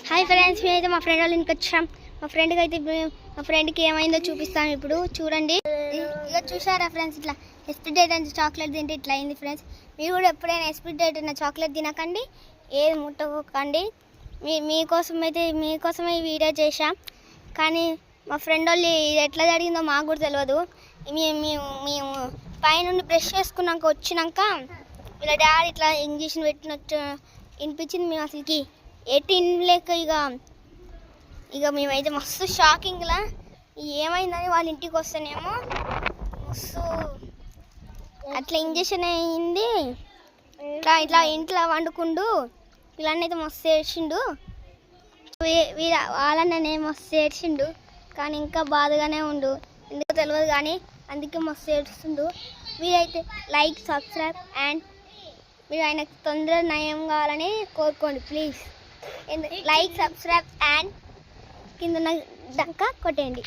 Hi friends, మేమైతే మా friend వాళ్ళ ఇంటికి వచ్చాం. మా ఫ్రెండ్కి ఏమైందో చూపిస్తాను ఇప్పుడు. చూడండి, ఇక చూసారా ఫ్రెండ్స్, ఇట్లా ఎక్స్పైరీ డేట్ అని చాక్లెట్ తింటే ఇట్లా అయింది ఫ్రెండ్స్. మీరు కూడా ఎప్పుడైనా ఎక్స్పైరీ డేట్ అయిన చాక్లెట్ తినకండి, ఏది ముట్టకండి. మీకోసమే ఈ వీడియో చేశాం. కానీ మా ఫ్రెండ్ వాళ్ళు ఇది ఎట్లా జరిగిందో మాకు కూడా తెలియదు. మేము పైనుండి బ్రష్ చేసుకున్నాక వచ్చినాక ఇలా డాడీ ఇట్లా ఇంజక్షన్ పెట్టినట్టు వినిపించింది. మేము అసలుకి 18 లేక ఇక మేమైతే మస్తు షాకింగ్లా ఏమైందని వాళ్ళ ఇంటికి వస్తేనేమో మస్తు అట్లా ఇంజక్షన్ అయింది. ఇట్లా ఇంట్లో వండుకుండు పిల్లన్నైతే మస్తు ఏడ్చిండు. వాళ్ళనే మస్తు ఏడ్చిండు, కానీ ఇంకా బాధగానే ఉండు, ఎందుకో తెలియదు కానీ అందుకే మస్తు ఏడుస్తుండు. మీరైతే లైక్, సబ్స్క్రైబ్ అండ్ మీరు ఆయనకు తొందరగా నయం కావాలని కోరుకోండి ప్లీజ్. లైక్, సబ్స్క్రైబ్ అండ్ కింద కొట్టండి.